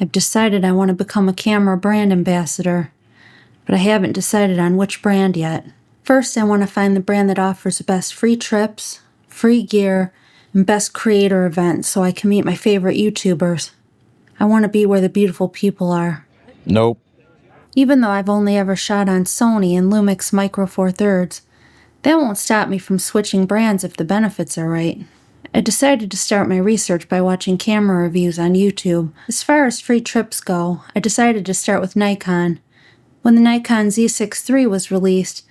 I've decided I want to become a camera brand ambassador, but I haven't decided on which brand yet. First, I want to find the brand that offers the best free trips, free gear, and best creator events so I can meet my favorite YouTubers. I want to be where the beautiful people are. Nope. Even though I've only ever shot on Sony and Lumix Micro Four Thirds, that won't stop me from switching brands if the benefits are right. I decided to start my research by watching camera reviews on YouTube. As far as free trips go, I decided to start with Nikon. When the Nikon Z6 III was released,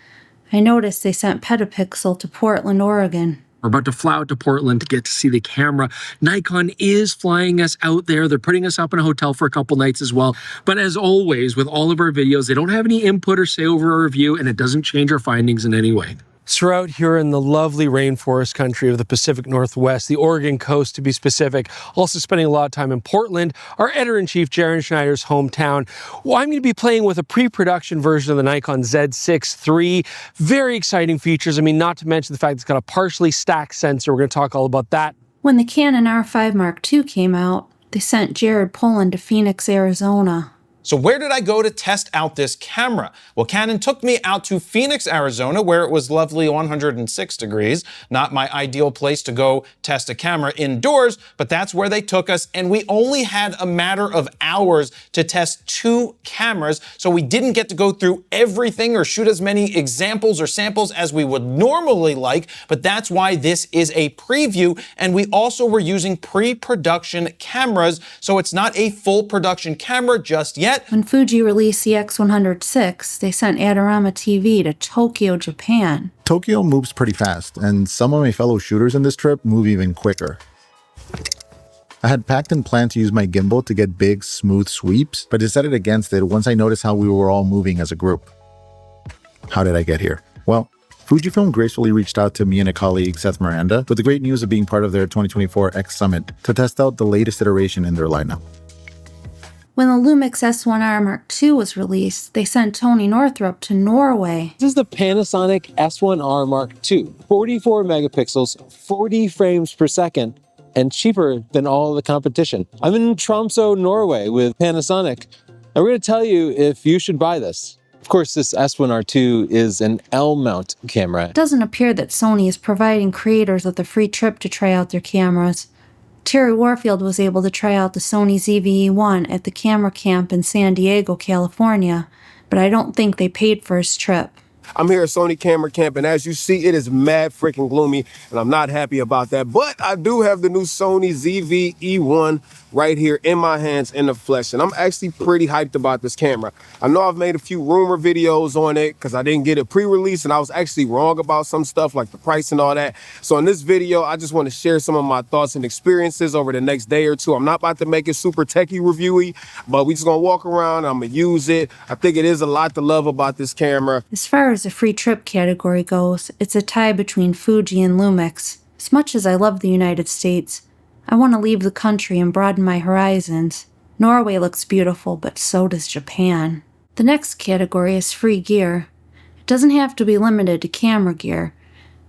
I noticed they sent Petapixel to Portland, Oregon. We're about to fly out to Portland to get to see the camera. Nikon is flying us out there. They're putting us up in a hotel for a couple nights as well. But as always, with all of our videos, they don't have any input or say over our review, and it doesn't change our findings in any way. So we're out here in the lovely rainforest country of the Pacific Northwest, the Oregon coast to be specific, also spending a lot of time in Portland, our editor-in-chief, Jaron Schneider's hometown. Well, I'm going to be playing with a pre-production version of the Nikon Z6 III. Very exciting features. I mean, not to mention the fact it's got a partially stacked sensor. We're going to talk all about that. When the Canon R5 Mark II came out, they sent Jared Poland to Phoenix, Arizona. So where did I go to test out this camera? Well, Canon took me out to Phoenix, Arizona, where it was lovely 106 degrees. Not my ideal place to go test a camera indoors, but that's where they took us, and we only had a matter of hours to test 2 cameras, so we didn't get to go through everything or shoot as many examples or samples as we would normally like, but that's why this is a preview, and we also were using pre-production cameras, so it's not a full production camera just yet. When Fuji released the X106, they sent Adorama TV to Tokyo, Japan. Tokyo moves pretty fast, and some of my fellow shooters in this trip move even quicker. I had packed and planned to use my gimbal to get big, smooth sweeps, but decided against it once I noticed how we were all moving as a group. How did I get here? Well, Fujifilm gracefully reached out to me and a colleague, Seth Miranda, with the great news of being part of their 2024 X Summit to test out the latest iteration in their lineup. When the Lumix S1R Mark II was released, they sent Tony Northrup to Norway. This is the Panasonic S1R Mark II. 44 megapixels, 40 frames per second, and cheaper than all the competition. I'm in Tromsø, Norway with Panasonic, and we're going to tell you if you should buy this. Of course, this S1R2 is an L-mount camera. It doesn't appear that Sony is providing creators with a free trip to try out their cameras. Terry Warfield was able to try out the Sony ZV-E1 at the camera camp in San Diego, California, but I don't think they paid for his trip. I'm here at Sony Camera Camp, and as you see, it is mad freaking gloomy, and I'm not happy about that. But I do have the new Sony ZV-E1 right here in my hands in the flesh, and I'm actually pretty hyped about this camera. I know I've made a few rumor videos on it because I didn't get it pre-release, and I was actually wrong about some stuff like the price and all that. So in this video, I just want to share some of my thoughts and experiences over the next day or two. I'm not about to make it super techie reviewy, but we just gonna walk around, I'm gonna use it. I think it is a lot to love about this camera. As far as the free trip category goes, it's a tie between Fuji and Lumix. As much as I love the United States, I want to leave the country and broaden my horizons. Norway looks beautiful, but so does Japan. The next category is free gear. It doesn't have to be limited to camera gear.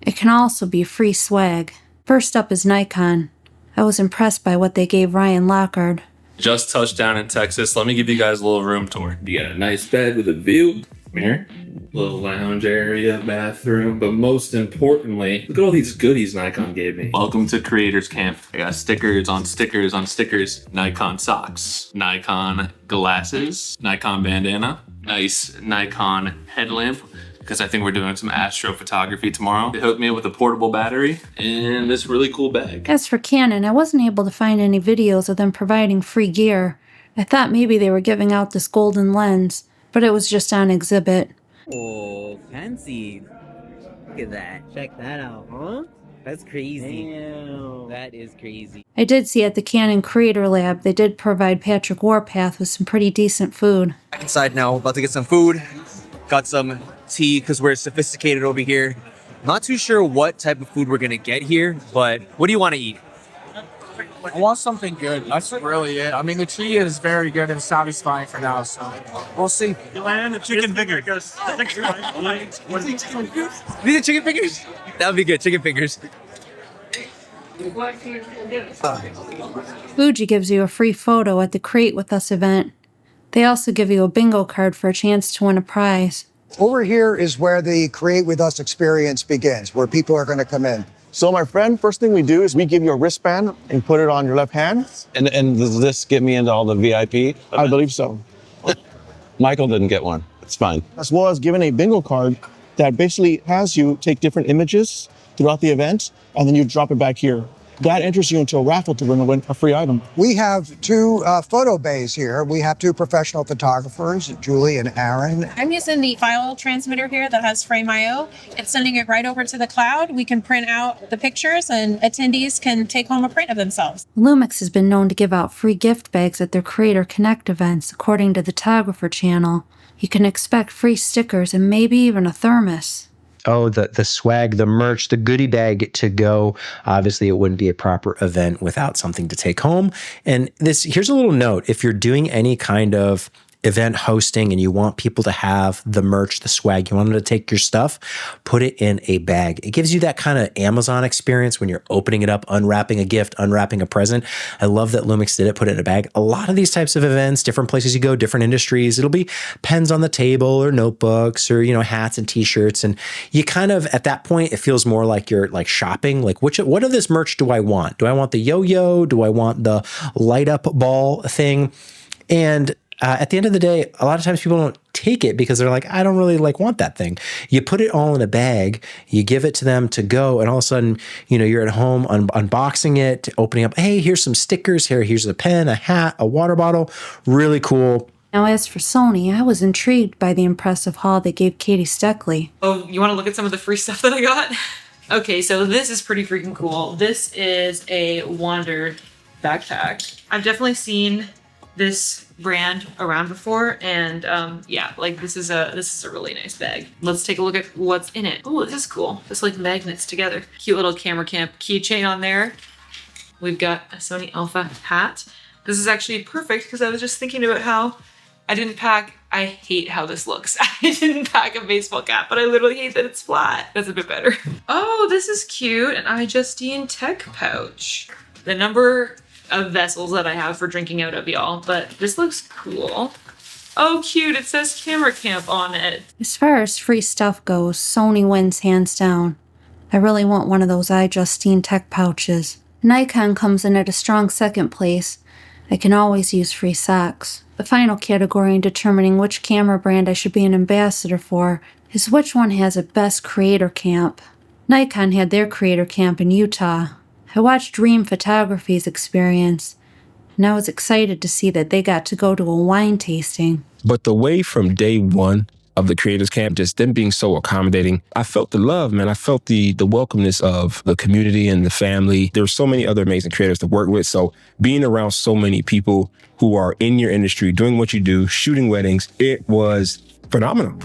It can also be free swag. First up is Nikon. I was impressed by what they gave Ryan Lockard. Just touched down in Texas. Let me give you guys a little room tour. You got a nice bed with a view, mirror, little lounge area, bathroom, but most importantly, look at all these goodies Nikon gave me. Welcome to Creators Camp. I got stickers on stickers on stickers, Nikon socks, Nikon glasses, Nikon bandana, nice Nikon headlamp, because I think we're doing some astrophotography tomorrow. They hooked me up with a portable battery and this really cool bag. As for Canon, I wasn't able to find any videos of them providing free gear. I thought maybe they were giving out this golden lens, but it was just on exhibit. Oh, fancy. Look at that. Check that out, huh? That's crazy. Damn. That is crazy. I did see at the Canon Creator Lab, they did provide Patrick Warpath with some pretty decent food. Back inside now, about to get some food. Got some tea because we're sophisticated over here. Not too sure what type of food we're gonna get here, but what do you want to eat? I want something good. That's really it. I mean, the tea is very good and satisfying for now, so we'll see. And the chicken fingers. These are chicken fingers? That would be good, chicken fingers. Fuji gives you a free photo at the Create With Us event. They also give you a bingo card for a chance to win a prize. Over here is where the Create With Us experience begins, where people are going to come in. So my friend, first thing we do is we give you a wristband and put it on your left hand. And does this get me into all the VIP? I believe so. Michael didn't get one. It's fine. As well as giving a bingo card that basically has you take different images throughout the event, and then you drop it back here. That enters you into a raffle to win a free item. We have two photo bays here. We have two professional photographers, Julie and Aaron. I'm using the file transmitter here that has Frame.io. It's sending it right over to the cloud. We can print out the pictures and attendees can take home a print of themselves. Lumix has been known to give out free gift bags at their Creator Connect events, according to the Photographer channel. You can expect free stickers and maybe even a thermos. Oh, the swag, the merch, the goodie bag to go. Obviously, it wouldn't be a proper event without something to take home. And here's a little note. If you're doing any kind of event hosting and you want people to have the merch, the swag, you want them to take your stuff, put it in a bag. It gives you that kind of Amazon experience when you're opening it up, unwrapping a gift, unwrapping a present. I love that Lumix did it, put it in a bag. A lot of these types of events, different places you go, different industries, it'll be pens on the table or notebooks or, hats and t-shirts. And you kind of, at that point, it feels more like you're like shopping. Like, what of this merch do I want? Do I want the yo-yo? Do I want the light up ball thing? And at the end of the day, a lot of times people don't take it because they're like, I don't really want that thing. You put it all in a bag, you give it to them to go, and all of a sudden, you're at home unboxing it, opening up, hey, here's some stickers, here's a pen, a hat, a water bottle. Really cool. Now, as for Sony, I was intrigued by the impressive haul they gave Katie Steckley. Oh, you want to look at some of the free stuff that I got? Okay, so this is pretty freaking cool. This is a Wander backpack. I've definitely seen this brand around before, and this is a really nice bag. Let's take a look at what's in it. Oh, this is cool. It's like magnets together. Cute little camera camp keychain on there. We've got a Sony Alpha hat. This is actually perfect because I was just thinking about how I hate how this looks. I didn't pack a baseball cap, but I literally hate that it's flat. That's a bit better. Oh, this is cute. An iJustine tech pouch. The number of vessels that I have for drinking out of, y'all, but this looks cool. Oh, cute. It says Camera Camp on it. As far as free stuff goes, Sony wins hands down. I really want one of those iJustine tech pouches. Nikon comes in at a strong second place. I can always use free socks. The final category in determining which camera brand I should be an ambassador for is which one has a best creator camp. Nikon had their creator camp in Utah. I watched Dream Photography's experience, and I was excited to see that they got to go to a wine tasting. But the way from day one of the Creators Camp, just them being so accommodating, I felt the love, man. I felt the welcomeness of the community and the family. There were so many other amazing creators to work with. So being around so many people who are in your industry, doing what you do, shooting weddings, it was phenomenal.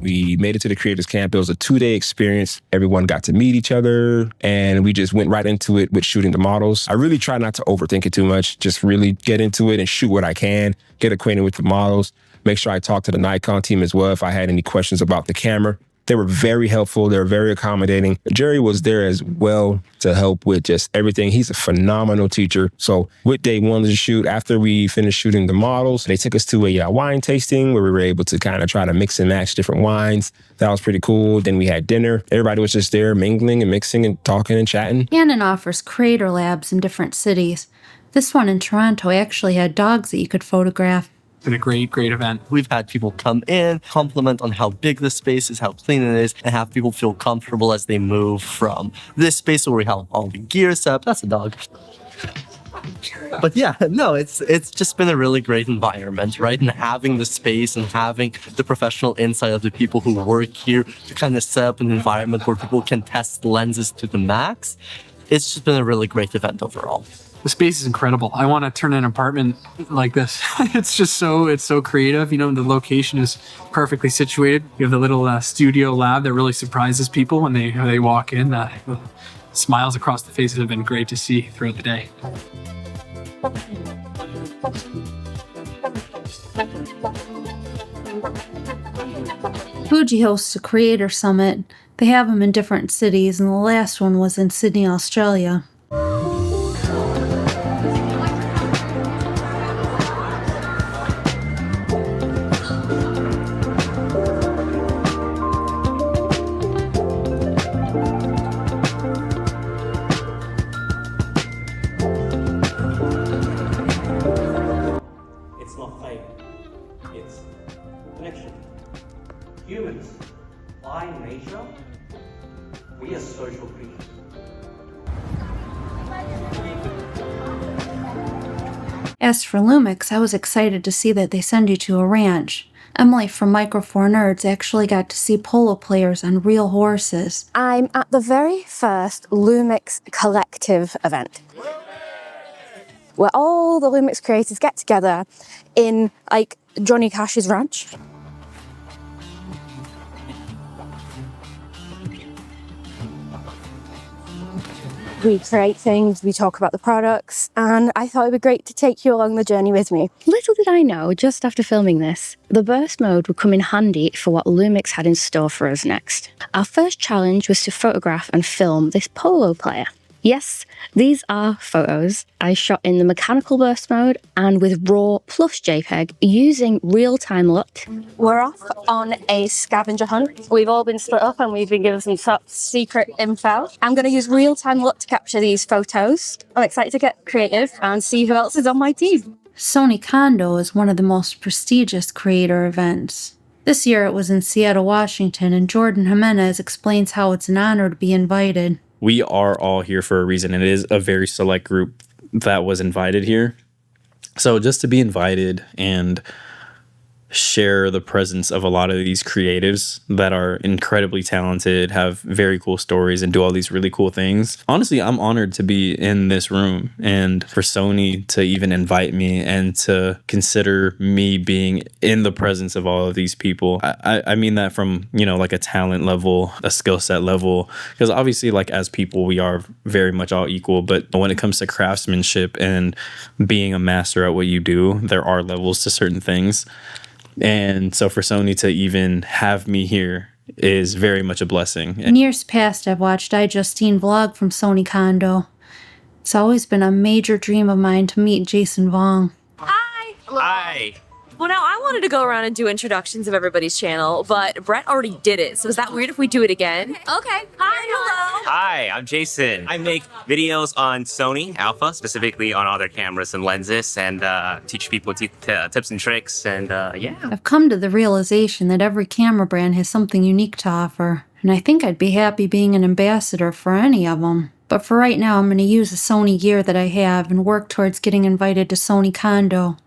We made it to the Creators Camp. It was a 2-day experience. Everyone got to meet each other, and we just went right into it with shooting the models. I really try not to overthink it too much. Just really get into it and shoot what I can, get acquainted with the models, make sure I talk to the Nikon team as well if I had any questions about the camera. They were very helpful. They were very accommodating. Jerry was there as well to help with just everything. He's a phenomenal teacher. So with day one of the shoot, after we finished shooting the models, they took us to a wine tasting where we were able to kind of try to mix and match different wines. That was pretty cool. Then we had dinner. Everybody was just there mingling and mixing and talking and chatting. Canon offers creator labs in different cities. This one in Toronto actually had dogs that you could photograph. It's been a great event. We've had people come in, compliment on how big the space is, how clean it is, and have people feel comfortable as they move from this space where we have all the gear set up. That's a dog. But yeah, no, it's just been a really great environment, right? And having the space and having the professional insight of the people who work here to kind of set up an environment where people can test lenses to the max. It's just been a really great event overall. The space is incredible. I want to turn an apartment like this. It's so creative. The location is perfectly situated. You have the little studio lab that really surprises people when they walk in. The smiles across the faces have been great to see throughout the day. Fuji hosts a creator summit. They have them in different cities, and the last one was in Sydney, Australia. It's not fate, it's connection. Humans, by nature, we are social creatures. As for Lumix, I was excited to see that they send you to a ranch. Emily from Micro Four Nerds actually got to see polo players on real horses. I'm at the very first Lumix Collective event, where all the Lumix creators get together in, like, Johnny Cash's ranch. We create things, we talk about the products, and I thought it'd be great to take you along the journey with me. Little did I know, just after filming this, the burst mode would come in handy for what Lumix had in store for us next. Our first challenge was to photograph and film this polo player. Yes, these are photos I shot in the mechanical burst mode and with RAW plus JPEG using real-time LUT. We're off on a scavenger hunt. We've all been split up and we've been given some top secret info. I'm going to use real-time LUT to capture these photos. I'm excited to get creative and see who else is on my team. Sony Kondo is one of the most prestigious creator events. This year it was in Seattle, Washington, and Jordan Jimenez explains how it's an honor to be invited. We are all here for a reason, and it is a very select group that was invited here. So just to be invited and share the presence of a lot of these creatives that are incredibly talented, have very cool stories, and do all these really cool things. Honestly, I'm honored to be in this room, and for Sony to even invite me and to consider me being in the presence of all of these people. I mean that from, you know, like a talent level, a skill set level, because obviously, like, as people, we are very much all equal, but when it comes to craftsmanship and being a master at what you do, there are levels to certain things. And so for Sony to even have me here is very much a blessing. In years past, I've watched iJustine vlog from Sony Kondo. It's always been a major dream of mine to meet Jason Vong. Hi! Hello. Hi! Well, now I wanted to go around and do introductions of everybody's channel, but Brett already did it, so is that weird if we do it again? Okay. Hi, hello! Hi, I'm Jason. I make videos on Sony Alpha, specifically on all their cameras and lenses, and teach people tips and tricks, and yeah. I've come to the realization that every camera brand has something unique to offer, and I think I'd be happy being an ambassador for any of them. But for right now, I'm going to use the Sony gear that I have and work towards getting invited to Sony Kondo.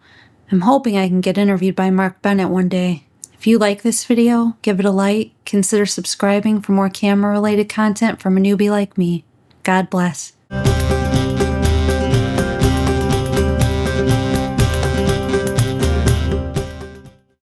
I'm hoping I can get interviewed by Mark Bennett one day. If you like this video, give it a like, consider subscribing for more camera-related content from a newbie like me. God bless.